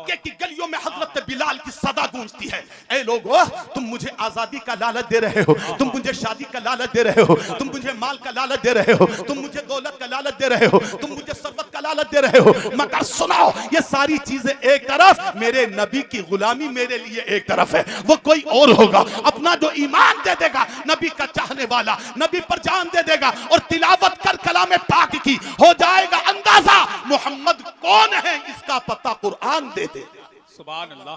मक्के की गलियों में हजरत बिलाल की सदा गूंजती है, ए लोगों तुम मुझे आजादी का लालच दे रहे हो, तुम मुझे शादी का लालच दे रहे हो, तुम मुझे माल का लालच दे रहे हो, तुम मुझे दौलत का लालच दे रहे हो, तुम मुझे सरबत का लालच दे रहे हो, मगर सुनाओ ये सारी चीजें एक तरफ, मेरे नबी की गुलामी मेरे लिए एक तरफ है। वो कोई और होगा, अपना जो ईमान दे देगा, नबी का चाहने वाला, नबी पर जान दे देगा और तिलावत कर कलाम पाक की, हो जाएगा अंदाजा मोहम्मद कौन है, इसका पता कुरान दे देगा। सुभान अल्लाह।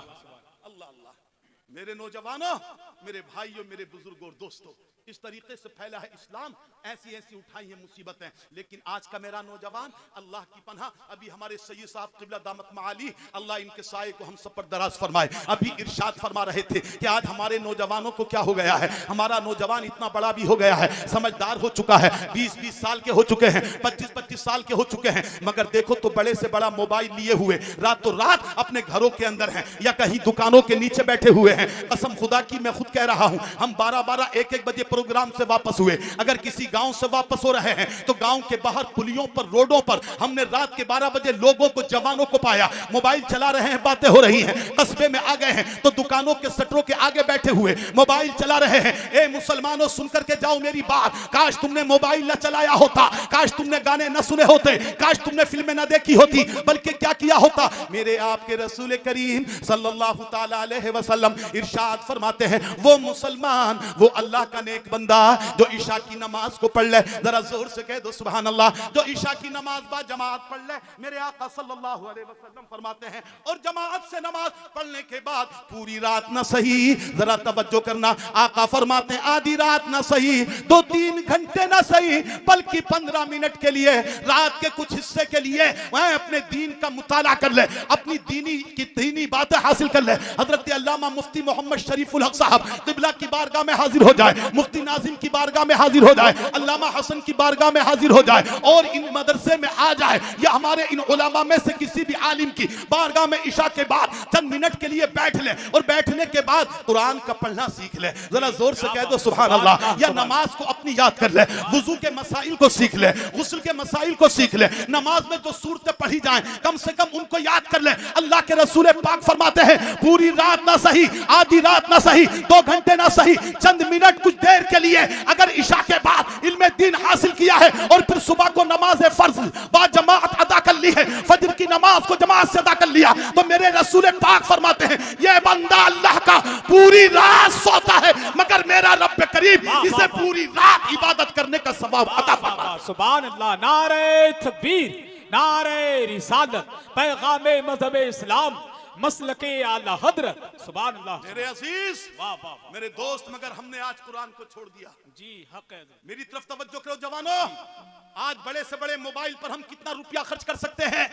अल्लाह अल्लाह। मेरे नौजवानों, मेरे भाइयों, मेरे बुजुर्गों और दोस्तों, इस तरीके से फैला है इस्लाम, ऐसी ऐसी उठाई है मुसीबतें, लेकिन आज का मेरा नौजवान अल्लाह की पनाह, अभी हमारे सैयद साहब क़िबला दामत माली, अल्लाह इनके साए को हम सब पर दराज फरमाए, अभी इरशाद फरमा रहे थे कि आज हमारे नौजवानों को क्या हो गया है, हमारा नौजवान इतना बड़ा भी हो गया है, समझदार हो चुका है, 20-20 साल के हो चुके हैं, 25-25 साल के हो चुके हैं, मगर देखो तो बड़े से बड़ा मोबाइल लिए हुए रातों रात अपने घरों के अंदर हैं या कहीं दुकानों के नीचे बैठे हुए हैं। कसम खुदा की मैं खुद कह रहा हूं, हम 12-12 1-1 बजे प्रोग्राम से वापस हुए, अगर किसी गांव से वापस हो रहे हैं तो गांव के बाहर पुलियों पर, रोडों पर हमने रात के 12 बजे लोगों को, जवानों को पाया, मोबाइल चला रहे हैं, बातें हो रही हैं। कस्बे में आ गए हैं तो दुकानों के शटरों के आगे बैठे हुए मोबाइल चला रहे हैं। ए मुसलमानों सुन करके जाओ मेरी बात, काश तुमने मोबाइल न चलाया होता, काश तुमने गाने न सुने होते, काश तुमने फिल्में न देखी होती, बल्कि क्या किया होता। मेरे आपके रसूल करीम सल्लल्लाहु ताला अलैहि वसल्लम इरशाद फरमाते हैं, वो मुसलमान, वो अल्लाह का नेक बंदा जो ईशा की नमाज को पढ़ ले, जरा जोर से कह दो सुभान अल्लाह, जो ईशा की नमाज बा जमात पढ़ ले, मेरे आका सल्लल्लाहु अलैहि वसल्लम फरमाते हैं, और जमात से नमाज पढ़ने के बाद पूरी रात ना सही, जरा तवज्जो करना, आका फरमाते हैं आधी रात ना सही, 2-3 घंटे ना सही, बल्कि 15 मिनट के लिए, रात के कुछ हिस्से के लिए वह अपने दीन का मुताला कर ले, अपनी दीनी बातें हासिल कर ले। हजरत अल्लामा मुफ्ती मोहम्मद शरीफुल हक साहब क़िबला की बारगाह में हाजिर हो जाए, मुफ्ती नाजिम की बारगाह में हाजिर हो जाए, अल्लामा हसन की बारगाह में हाजिर हो जाए और इन मदरसे में आ जाए, या हमारे इन उलमा में से किसी भी आलिम की बारगाह में ईशा के बाद चंद मिनट के लिए बैठ ले और बैठने के बाद कुरान का पढ़ना सीख ले, जरा जोर से कह दो सुभान अल्लाह। या नमाज को अपनी याद कर ले, वुजू के मसाइल को सीख ले, गुस्ल के मसाइल को सीख ले, नमाज में जो सूरतें पढ़ी जाएं कम से कम उनको याद कर ले। अल्लाह के रसूल पाक फरमाते हैं, पूरी रात ना सही, आधी रात ना सही, 2 घंटे ना सही, चंद मिनट कुछ देर के लिए अगर ईशा के बाद इल्मे दीन हासिल किया है और फिर सुबह को नमाज फर्ज बा जमात अदा कर ली है, फजर की नमाज को जमात से अदा कर लिया, तो मेरे रसूल पाक फरमाते हैं ये बंदा अल्लाह का पूरी रात सोता है, मगर मेरा रब करीम इसे पूरी रात इबादत करने का सवाब अता फरमाता है। सुभान अल्लाह। नारे तकबीर, नारे रिसालत, पैगामे मज़हब इस्लाम, मसलके आला हजरत, सुभान अल्लाह। मेरे अजीज, वाह वाह मेरे दोस्त, मगर हमने आज कुरान को छोड़ दिया। जी हक है। मेरी तरफ तवज्जो करो जवानों, आज बड़े से बड़े मोबाइल पर हम कितना रुपया खर्च कर सकते हैं,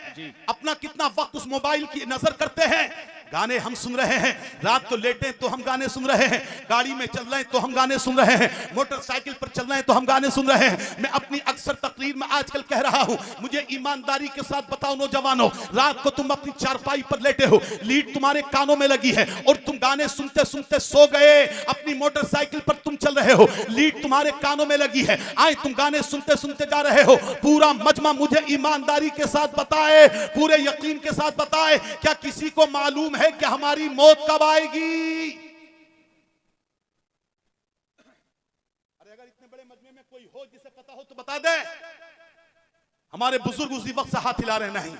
अपना कितना वक्त उस मोबाइल की नजर करते हैं। गाने हम सुन रहे हैं, रात को लेटे तो हम गाने सुन रहे हैं, गाड़ी में चल रहे हैं तो हम गाने सुन रहे हैं, मोटरसाइकिल पर चल रहे हैं तो हम गाने सुन रहे हैं। मैं अपनी अक्सर तकरीर में आजकल कह रहा हूं, मुझे ईमानदारी के साथ बताओ नौजवानों, रात को तुम अपनी चारपाई पर लेटे हो, लीड तुम्हारे कानों में लगी है और तुम गाने सुनते सुनते सो गए, अपनी मोटरसाइकिल पर तुम चल रहे हो, लीड तुम्हारे कानों में लगी है, आए तुम गाने सुनते सुनते जा रहे हो। पूरा मजमा मुझे ईमानदारी के साथ बताए, पूरे यकीन के साथ बताए, क्या किसी को मालूम है कि हमारी मौत कब आएगी? अरे अगर इतने बड़े मजमे में कोई हो जिसे पता हो तो बता दे। हमारे बुजुर्ग उसी वक्त से हाथ हिला रहे, नहीं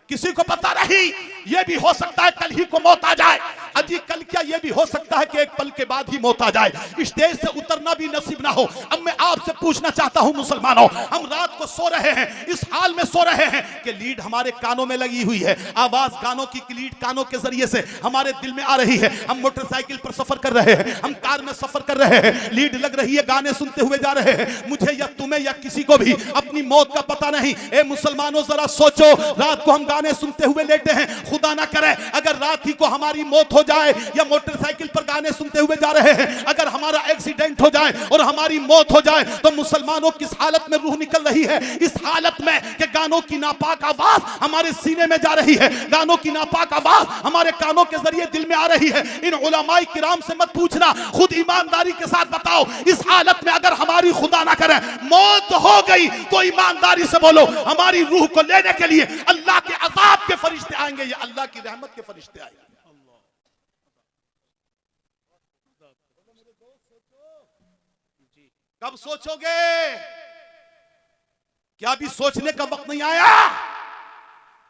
किसी को पता नहीं, यह भी हो सकता है कल ही को मौत आ जाए। अजी कल क्या, यह भी हो सकता है कि एक पल के बाद ही मौत आ जाए, स्टेज से उतरना भी नसीब ना हो। अब मैं आपसे पूछना चाहता हूं मुसलमानों, हम रात को सो रहे हैं, इस हाल में सो रहे हैं कि लीड हमारे कानों में लगी हुई है, आवाज गानों की लीड कानों के जरिए से हमारे दिल में आ रही है, हम मोटरसाइकिल पर सफर कर रहे हैं, हम कार में सफर कर रहे हैं, लीड लग रही है, गाने सुनते हुए जा रहे हैं, मुझे या तुम्हें या किसी को भी अपनी मौत का पता नहीं। ए मुसलमानों जरा सोचो, रात को हम गाने सुनते हुए लेटे हैं, खुदा ना करे अगर रात साथी को हमारी मौत हो जाए या मोटरसाइकिल पर गाने सुनते हुए जा रहे हैं, अगर हमारा एक्सीडेंट हो जाए और हमारी मौत हो जाए तो मुसलमानों किस हालत में रूह निकल रही है? इस हालत में कि गानों की नापाक आवाज हमारे सीने में जा रही है, गानों की नापाक आवाज हमारे कानों के जरिए दिल में आ रही है। इन उलमाए किराम से मत पूछना, खुद ईमानदारी के साथ बताओ, इस हालत में अगर हमारी खुदा ना करे मौत हो गई तो ईमानदारी से बोलो हमारी रूह को लेने के लिए अल्लाह के अजाब के फरिश्ते आएंगे या अल्लाह की रहमत के फरिश्ते आएंगे? कब सोचोगे? क्या अभी सोचने का वक्त नहीं आया?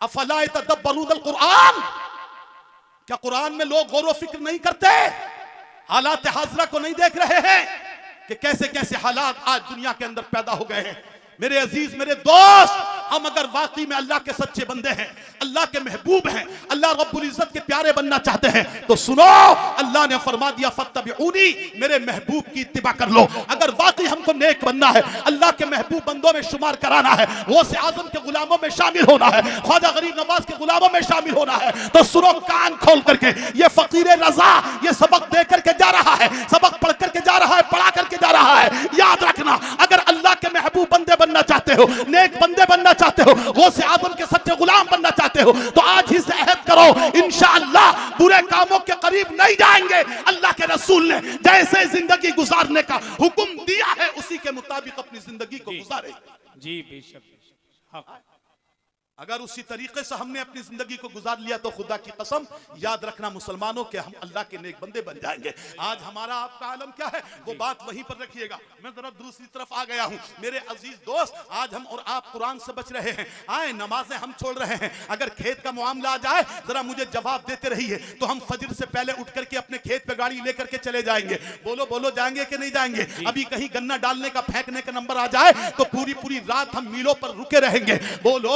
अफला यतदब्बरूनल कुरान, क्या कुरान में लोग गौर व फिक्र नहीं करते? हालात हाजरा को नहीं देख रहे हैं कि कैसे कैसे हालात आज दुनिया के अंदर पैदा हो गए हैं? मेरे अजीज, मेरे दोस्त, हम अगर वाकई में अल्लाह के सच्चे बंदे हैं, अल्लाह के महबूब हैं, अल्लाह रब्बुल इज्जत के प्यारे बनना चाहते हैं तो सुनो, अल्लाह ने फरमा दिया फत्तबिऊनी, मेरे महबूब की इत्तिबा कर लो। अगर वाकई हमको नेक बनना है, अल्लाह के महबूब बंदों में शुमार कराना है, गौसे आजम के गुलामों में शामिल होना है, ख्वाजा गरीब नवाज के गुलामों में शामिल होना है, तो सुनो कान खोल करके, ये फकीर रजा ये सबक दे करके जा रहा है, सबक पढ़ करके जा रहा है, पढ़ा करके जा रहा है। याद रखना, अगर अल्लाह के महबूब बंदे बनना चाहते हो, नेक बंदे बनना चाहते हो, गौसे आजम के सच्चे गुलाम बनना चाहते हो तो आज ही से अहद करो, इंशाअल्लाह बुरे कामों के करीब नहीं जाएंगे। अल्लाह के रसूल ने जैसे जिंदगी गुजारने का हुक्म दिया है उसी के मुताबिक अपनी जिंदगी को गुजारे। जी बेशक, अगर उसी तरीके से हमने अपनी जिंदगी को गुजार लिया तो खुदा की कसम याद रखना मुसलमानों के हम अल्लाह के नेक बंदे बन जाएंगे। आज हमारा आपका आलम क्या है वो बात वहीं पर रखिएगा। मैं जरा दूसरी तरफ आ गया हूं। मेरे अजीज दोस्त, आज हम और आप कुरान से बच रहे हैं, आए नमाजें हम छोड़ रहे हैं। अगर खेत का मामला आ जाए जरा मुझे जवाब देते रहिए, तो हम फजर से पहले उठ करके अपने खेत पे गाड़ी लेकर के चले जाएंगे। बोलो बोलो, जाएंगे कि नहीं जाएंगे? अभी कहीं गन्ना डालने का फेंकने का नंबर आ जाए तो पूरी पूरी रात हम मीलों पर रुके रहेंगे। बोलो,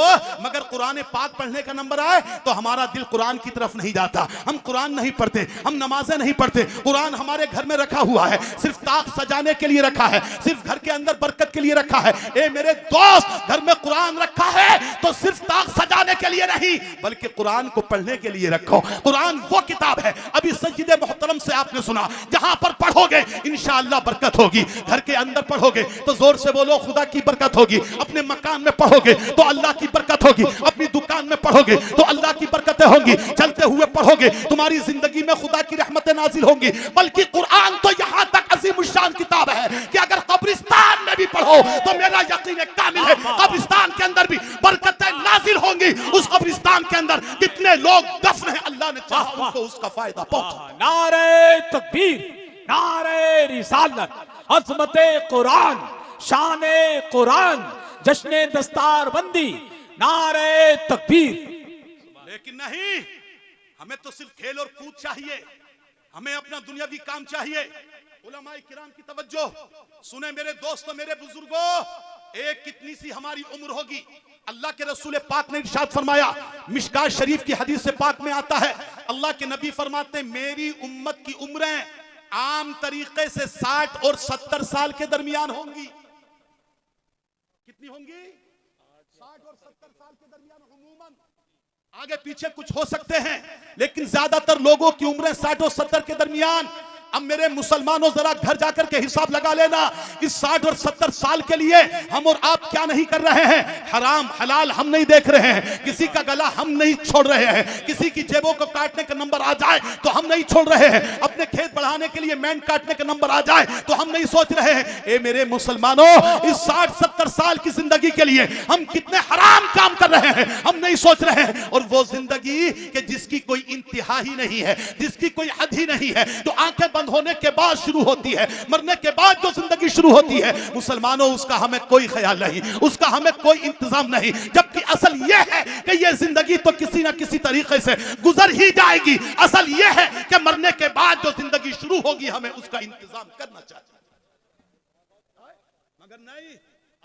अगर कुरान पाक पढ़ने का नंबर आए तो हमारा दिल कुरान की तरफ नहीं जाता। हम कुरान नहीं पढ़ते, हम नमाजें नहीं पढ़ते। कुरान हमारे घर में रखा हुआ है, सिर्फ ताक सजाने के लिए रखा है, सिर्फ घर के अंदर बरकत के लिए रखा है। ए मेरे दोस्त, घर में कुरान रखा है तो सिर्फ ताक सजाने के लिए नहीं बल्कि कुरान को पढ़ने के लिए रखो। कुरान वो किताब है, अभी सज्जिदे मोहतरम से आपने सुना, जहां पर पढ़ोगे इंशाअल्लाह बरकत होगी। घर के अंदर पढ़ोगे तो जोर से बोलो खुदा की बरकत होगी। अपने मकान में पढ़ोगे तो अल्लाह की बरकत होगी। अपनी दुकान में पढ़ोगे तो अल्लाह की बरकतें होंगी। चलते हुए पढ़ोगे तुम्हारी जिंदगी में खुदा की रहमतें नाजिल होंगी। बल्कि कुरान तो यहां तक अजीमुश्शान किताब है कि अगर कब्रिस्तान में भी पढ़ो तो मेरा यकीन कामिल है कब्रिस्तान के अंदर भी बरकतें नाजिल होंगी। उस कब्रिस्तान के अंदर कितने लोग दफन है, अल्लाह ने चाहा उनको उसका फायदा पहुंचा। नारे तकबीर, नारे रिसालत, अज़मते कुरान, शाने कुरान, जश्ने दस्तारबंदी, नारे तकबीर। लेकिन नहीं, हमें तो सिर्फ खेल और कूद चाहिए, हमें अपना दुनियावी काम चाहिए। उलमाए किराम की तवज्जो सुने मेरे दोस्तों, मेरे बुजुर्गों, एक कितनी सी हमारी उम्र होगी। अल्लाह के रसूल पाक ने इरशाद फरमाया, मिशकात शरीफ की हदीस से पाक में आता है, अल्लाह के नबी फरमाते हैं मेरी उम्मत की उम्रें आम तरीके से 60 और 70 साल के दरमियान होंगी। कितनी होंगी? 60 और 70 साल के दरमियान। अमूमन आगे पीछे कुछ हो सकते हैं लेकिन ज्यादातर लोगों की उम्रें 60 और 70 के दरमियान। अब मेरे मुसलमानों जरा घर जाकर के हिसाब लगा लेना, इस 60 और 70 साल के लिए हम और आप क्या नहीं कर रहे हैं? हराम हलाल हम नहीं देख रहे हैं, किसी का गला हम नहीं छोड़ रहे हैं, किसी की जेबों को काटने का नंबर आ जाए तो हम नहीं छोड़ रहे हैं, अपने खेत बढ़ाने के लिए मैंड काटने का नंबर आ जाए तो हम नहीं सोच रहे हैं। ए मेरे मुसलमानों, इस 60-70 साल की जिंदगी के लिए हम कितने हराम काम कर रहे हैं हम नहीं सोच रहे हैं। और वो जिंदगी कि जिसकी कोई इंतहा ही नहीं है, जिसकी कोई हद ही नहीं है, जो आंखें होने के बाद शुरू होती है, मरने के बाद जो जिंदगी शुरू होती है, मुसलमानों उसका हमें कोई ख्याल नहीं, उसका हमें कोई इंतजाम नहीं। जबकि असल यह है कि यह जिंदगी तो किसी ना किसी तरीके से गुजर ही जाएगी। असल यह है कि मरने के बाद जो जिंदगी शुरू होगी हमें उसका इंतजाम करना चाहिए। मगर नहीं,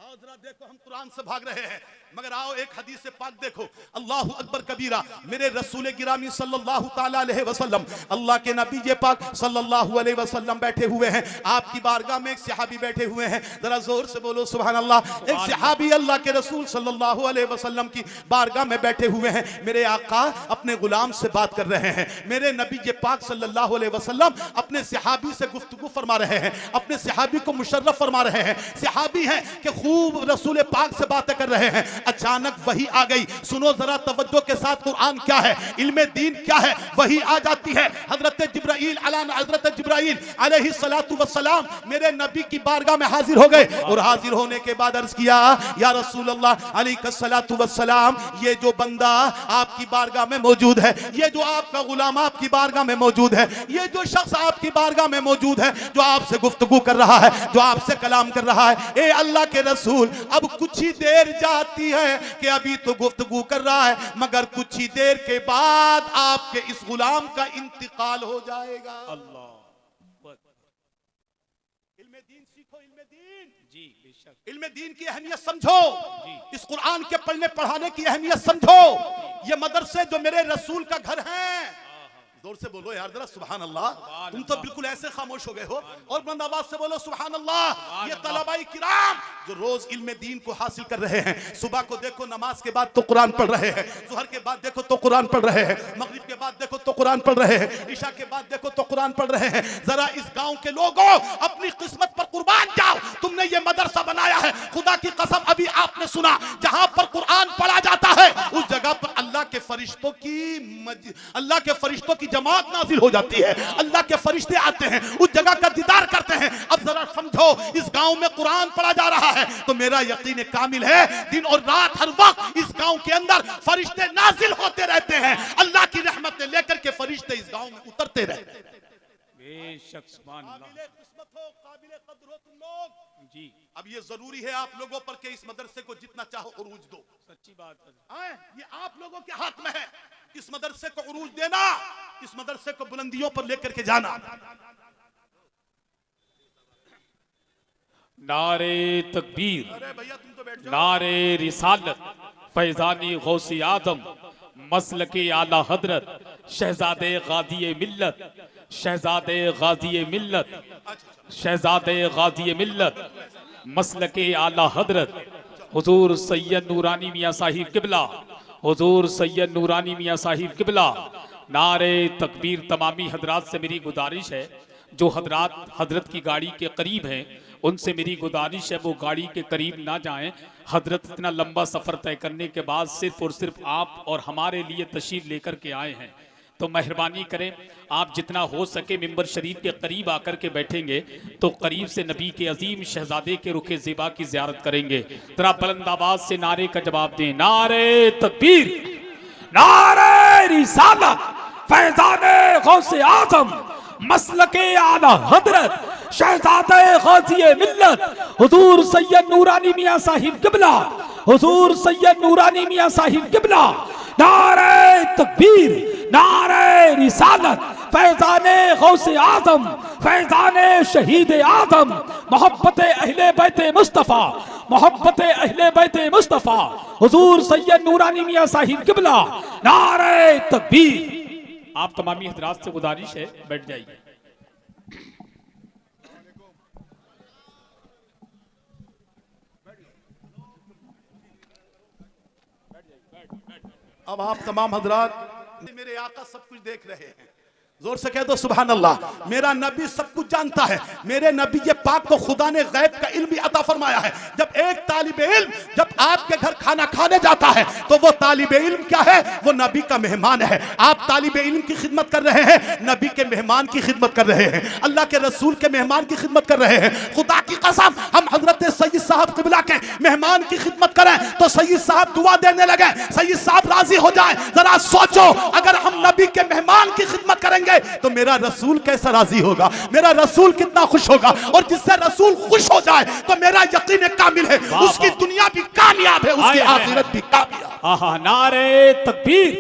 आओ जरा देखो, हम कुरान से भाग रहे हैं मगर आओ एक हदीस से पाक देखो। अल्लाहु अकबर कबीरा, मेरे रसूल गिरामी सल्लल्लाहु ताला अलैहि वसल्लम, अल्लाह के नबी जे पाक सल्लल्लाहु अलैहि वसल्लम बैठे हुए हैं। आपकी बारगाह में एक सहाबी बैठे हुए हैं, जरा जोर से बोलो सुभान अल्लाह। एक सहाबी अल्लाह के रसूल सल्लल्लाहु अलैहि वसल्लम की बारगाह में बैठे हुए हैं। मेरे आका अपने गुलाम से बात कर रहे हैं। मेरे नबी जे पाक सल्लल्लाहु अलैहि वसल्लम अपने सहाबी से गुफ्तगू फरमा रहे हैं, अपने सहाबी को मुशर्रफ फरमा रहे हैं। सहाबी हैं कि खूब रसूल पाक से बातें कर रहे हैं। अचानक वही आ गई। सुनो जरा तवज्जो के साथ, कुरान क्या है, इल्मे दीन क्या है। वही आ जाती है। हजरत जिब्राइल अलैहि सलातु वस्सलाम मेरे नबी की बारगाह में हाजिर हो गए और हाजिर होने के बाद अर्ज किया, या रसूल अल्लाह अलैहि सलातु वस्सलाम, ये जो बंदा आपकी बारगाह में मौजूद है, ये जो आपका गुलाम आपकी बारगाह में मौजूद है, ये जो शख्स आपकी बारगाह में मौजूद है, जो आपसे गुफ्तगू कर रहा है, जो आपसे कलाम कर रहा है, ए अल्लाह के रसूल, अब कुछ ही देर जाती है कि अभी तो गुफ्तगू कर रहा है मगर कुछ ही देर के बाद आपके इस गुलाम का इंतकाल हो जाएगा। अल्लाह, इल्मे दीन सीखो, इल्मे दीन जी बेशक, इल्मे दीन की अहमियत समझो, जी। इस कुरान के पढ़ने पढ़ाने की अहमियत समझो। ये मदरसे जो मेरे रसूल का घर है, जोर से बोलो यार जरा सुभान अल्लाह। तुम तो बिल्कुल ऐसे खामोश हो गए हो, और बुलंद आवाज से बोलो सुभान अल्लाह। ये तलबाई किराम जो रोज इल्मे दीन को हासिल कर रहे हैं, सुबह को देखो नमाज के बाद तो कुरान पढ़ रहे हैं, जुहर के बाद देखो तो कुरान पढ़ रहे हैं, मगरिब के बाद देखो तो कुरान पढ़ रहे हैं, ईशा के बाद देखो तो कुरान पढ़ रहे हैं। जरा इस गांव के लोगों, अपनी किस्मत पर कुर्बान जाओ। तुमने ये मदरसा बनाया है, खुदा की कसम अभी आपने सुना, जहां पर कुरान पढ़ा जाता है उस जगह पर अल्लाह के फरिश्तों की जमात नाजिल हो जाती है, अल्लाह के फरिश्ते आते हैं, उस जगह का दीदार करते हैं। अब जरा समझो, इस गांव में कुरान पढ़ा जा रहा है तो मेरा यकीन कामिल है दिन और रात हर वक्त इस गांव के अंदर फरिश्ते नाजिल होते रहते हैं। अल्लाह की रहमत लेकर के फरिश्ते इस गांव में उतरते रहते हैं। बेशक सुभान अल्लाह, काबिले किस्मत हो, काबिले कद्र हो तुम लोग जी। अब ये जरूरी है आप लोगों पर कि इस मदरसे को जितना चाहो उरूज दो। सच्ची बात है, ये आप लोगों के हाथ में है, इस मदरसे को उरूज देना, इस मदरसे को बुलंदियों पर लेकर के जाना। नारे तकबीर, अरे भैया तुम तो बैठ जाओ। नारे रिसालत, फैजानी गौसी आदम, मसलके आला हजरत, शहजादे गादिये मिल्लत, शहजादे गादिये मिल्लत, शहजादे गादिये मिल्लत, मसलके आला हजरत, हुजूर सैयद नूरानी मियाँ साहिब किबला, हुजूर सैयद नूरानी मियाँ साहिब किबला। नारे तकबीर। तमामी हजरात से मेरी गुजारिश है, जो हजरात हजरत की गाड़ी के करीब हैं उनसे मेरी गुजारिश है वो गाड़ी के करीब ना जाएं। हजरत इतना लंबा सफ़र तय करने के बाद सिर्फ और सिर्फ आप और हमारे लिए तशरीफ लेकर के आए हैं, तो मेहरबानी करें आप जितना हो सके मिंबर शरीफ के करीब आकर के बैठेंगे तो करीब से नबी के अजीम शहजादे के रुखे ज़िबा की ज़ियारत करेंगे। जरा बुलंद आवाज से नारे का जवाब दें। नारे तकबीर, नारे रिसालत, फैज़ाने गौसे आज़म, मसलके आला हजरत, शहजादे गाज़िये मिल्लत, हुजूर सैयद नूरानी मियाँ साहिब किबला, हुजूर सैयद नूरानी मियाँ साहिब किबला। नारे तकबीर, नारे रिसालत, फैज़ाने गौसे आज़म, फैज़ाने शहीद आज़म, मोहब्बत अहले बैते मुस्तफ़ा, मोहब्बत अहले बैते मुस्तफ़ा, हुजूर सैयद नूरानी मियाँ साहिब किबला। नारे तकबीर। आप तमामी हजरात से गुजारिश है बैठ जाइए। अब आप तमाम हजरात मेरे आका सब कुछ देख रहे हैं, जोर से कह दो सुभान अल्लाह। मेरा नबी सब कुछ जानता है। मेरे नबी ये पाक को खुदा ने गैब का इल्म भी अता फरमाया है। जब एक तालिब इल्म जब आपके घर खाना खाने जाता है तो वो तालिब इल्म क्या है, वो नबी का मेहमान है। आप तालिब इल्म की खिदमत कर रहे हैं, नबी के मेहमान की खिदमत कर रहे हैं, अल्लाह के रसूल के मेहमान की खिदमत कर रहे हैं। खुदा की कसम हम हजरत सैयद साहब किबला के मेहमान की खिदमत करें तो सैयद साहब दुआ देने लगे, सैयद साहब राजी हो जाए। जरा सोचो, अगर हम नबी के मेहमान की खिदमत करेंगे तो मेरा रसूल कैसा राजी होगा, मेरा रसूल कितना खुश होगा। और जिससे रसूल खुश हो जाए तो मेरा यकीन कामिल है उसकी दुनिया भी कामयाब है, उसकी आखिरत भी कामयाब। आहा, नारे तकबीर,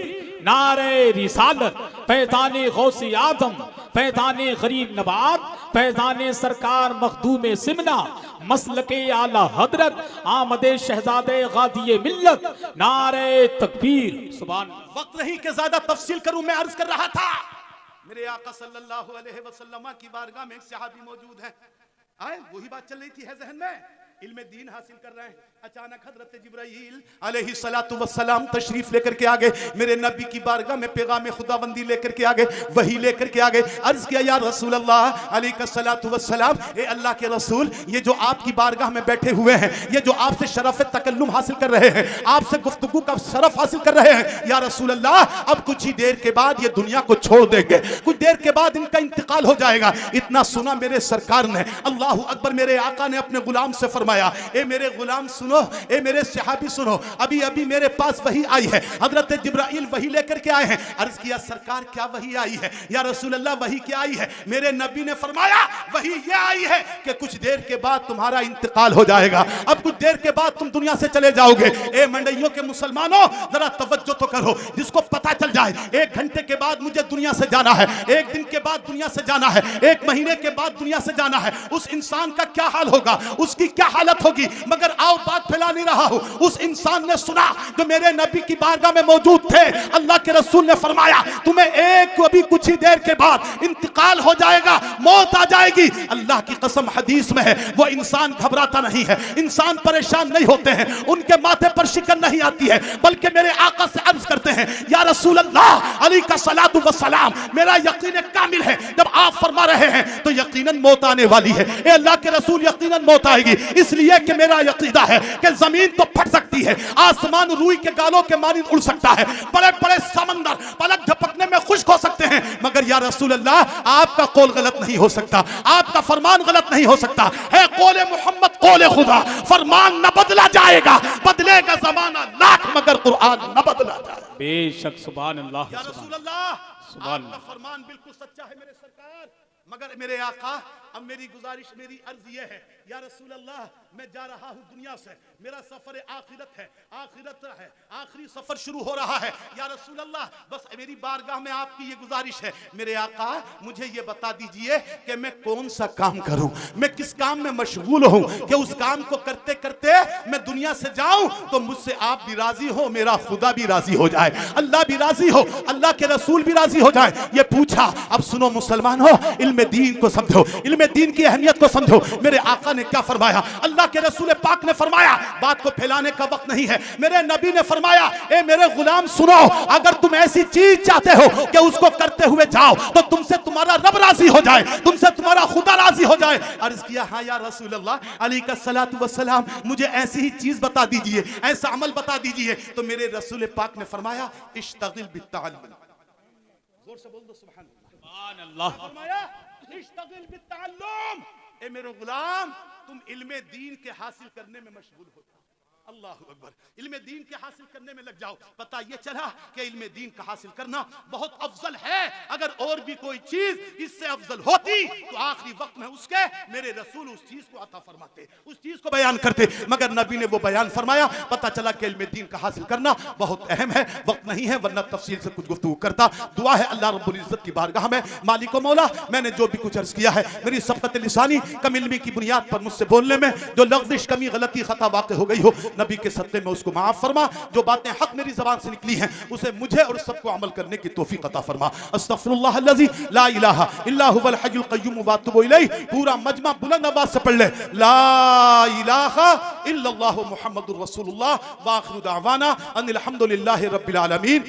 नारे रिसालत, फैज़ाने गौसे आदम, फैज़ाने गरीब नवाब, फैज़ाने सरकार मखदूम सिमना, मसलके आला हजरत, आमदे शहजादे गादिये मिल्लत, नारे तकबीर। सुभान। वक्त नहीं कि ज्यादा तफसील करूं, मैं अर्ज कर रहा था मेरे आका सल्लल्लाहु अलैहि वसल्लम की बारगाह में एक सहाबी मौजूद है। आए वही बात चल रही थी है जहन में, इल्म दीन हासिल कर रहे हैं। अचानक हजरत जिब्राइल अलैहिस्सलातु वस्सलाम तशरीफ लेकर के आ गए मेरे नबी की बारगाह में, पैगाम खुदाबंदी लेकर के आ गए, वही लेकर के आ गए। अर्ज किया या रसूल अल्लाह अलैहिस्सलातु वस्सलाम, ए अल्लाह के रसूल, ये जो आपकी बारगाह में बैठे हुए हैं, ये जो आपसे शरफ तकल्लुम हासिल कर रहे हैं, आपसे गुफ्तगू का शरफ हासिल कर रहे हैं, या रसूल अल्लाह, अब कुछ ही देर के बाद ये दुनिया को छोड़ देंगे, कुछ देर के बाद इनका इंतकाल हो जाएगा। इतना सुना मेरे सरकार ने, अल्लाह अकबर, मेरे आका ने अपने गुलाम से फरमाया, ए मेरे गुलाम सुनो, ए मेरे सहाबी सुनो, अभी अभी मेरे पास वही आई है। हजरत जिब्राइल वही लेकर के आए हैं। अर्ज किया सरकार क्या वही आई है? या रसूल अल्लाह वही क्या आई है? मेरे नबी ने फरमाया वही ये आई है कि कुछ देर के बाद तुम्हारा इंतकाल हो जाएगा, अब कुछ देर के बाद तुम दुनिया से चले जाओगे। ए मंडइयों के मुसलमानों, जरा तवज्जो तो करो, जिसको पता चल जाए 1 घंटे के बाद मुझे दुनिया से जाना है, 1 दिन के बाद दुनिया से जाना है, 1 महीने के बाद दुनिया से जाना है, उस इंसान का क्या हाल होगा, उसकी क्या हालत होगी। मगर आओ बात फैला नहीं रहा हूं, उस इंसान ने सुना जो मेरे नबी की बारगाह में मौजूद थे, अल्लाह के रसूल ने फरमाया तुम्हें एक अभी कुछ ही देर के बाद इंतकाल हो जाएगा, मौत आ जाएगी। अल्लाह की कसम हदीस में है, वो इंसान घबराता नहीं है, इंसान परेशान नहीं होते हैं, उनके माथे पर शिकन नहीं आती है, बल्कि मेरे आका से अर्ज करते हैं या रसूल अल्लाह अलैहिस्सलातु वस्सलाम, मेरा यकीन कामिल है, जब आप फरमा रहे हैं तो यकीनन मौत आने वाली है। ए अल्लाह के रसूल, यकीनन मौत आएगी, इसलिए कि मेरा यकीदा है कि जमीन तो फट सकती है, आसमान रूई के गालों के मानी उड़ सकता है, बड़े बड़े समंदर पलक झपकने में खुश्क हो सकते हैं, मगर या रसूल अल्लाह, आपका कौल गलत नहीं हो सकता, आपका फरमान गलत नहीं हो सकता है। कौले मोहम्मद कौले खुदा, फरमान न बदला जाएगा, बदलेगा जमाना लाख, मगर कुरान न बदला जाएगा। बेशक। सुभान अल्लाह। या रसूल अल्लाह, सुभान आपका फरमान बिल्कुल सच्चा है मेरे सरकार, मगर मेरे आका, अब मेरी गुजारिश, मेरी अर्ज ये है या रसूल अल्लाह, मैं जा रहा हूं दुनिया से, मेरा सफर आखिरत है, आखिरत है, आखिरी सफर शुरू हो रहा है। या रसूल अल्लाह, बस मेरी बारगाह में आपकी ये गुजारिश है, मेरे आका मुझे ये बता दीजिए कि मैं कौन सा काम करूं, मैं किस काम में मशगूल हूं कि उस काम को करते करते मैं दुनिया से जाऊं तो मुझसे आप भी राजी हो, मेरा खुदा भी राजी हो जाए, अल्लाह भी राजी हो, अल्लाह के रसूल भी राजी हो जाए। ये पूछा। अब सुनो मुसलमान हो, इल्म दीन को समझो, इल्म दीन की अहमियत को समझो। मेरे आका ने क्या फरमाया, अल्लाह के रसूल पाक ने फरमाया, बात को फैलाने का वक्त नहीं है, मेरे नबी ने फरमाया, ए मेरे गुलाम सुनो, अगर तुम ऐसी चीज चाहते हो कि उसको करते हुए जाओ तो तुमसे तुम्हारा रब राजी हो जाए, तुमसे तुम्हारा खुदा राजी हो जाए। अर्ज किया हाँ या रसूल अल्लाह अलैहिस्सलातु वस्सलाम, मुझे ऐसी ही चीज बता दीजिए, ऐसा अमल बता दीजिए। तो मेरे रसूल पाक ने फरमाया इश्तगिल बित्ताल्लुम, जोर से बोल दो सुभान अल्लाह। फरमाया इश्तगिल बित्ताल्लुम, ए मेरे गुलाम, तुम इल्मे दीन के हासिल करने में मशगूल हो जाओ। अल्लाह अकबर, इल्मे दीन के हासिल करने में लग जाओ। पता ये चला कि इल्मे दीन का हासिल करना बहुत अफजल है। अगर और भी कोई चीज इससे अफजल होती तो आखिरी वक्त में उसके मेरे रसूल उस चीज को अता फरमाते, उस चीज को बयान करते, मगर नबी ने वो बयान फरमाया। पता चला कि इल्मे दीन का हासिल करना बहुत अहम है। वक्त नहीं है वरना तफसील से कुछ गुफ्तगू करता। दुआ है अल्लाह रब्बुल इज्जत की बारगाह में, मालिक व मौला, मैंने जो भी कुछ अर्ज किया है मेरी सबकत लिसानी कम इल्मी की बुनियाद पर मुझसे बोलने में जो लफ्ज़िश कमी गलती खता वाक़ हो गई हो, नबी के सत्ते में उसको माफ फरमा। जो बातें हक मेरी जबान से निकली हैं उसे मुझे और सबको अमल करने की तौफीक अता फरमा। अस्तगफिरुल्लाह अल्लज़ी ला इलाहा इल्ला हुवल हय्युल क़य्यूम व अतूबु इलैह। पूरा मजमा बुलंद आवाज से पढ़ ले, ला इलाहा इल्लल्लाहु मुहम्मदुर रसूलुल्लाह व आखिरु दावाना अनिल हम्दुलिल्लाहि रब्बिल आलमीन।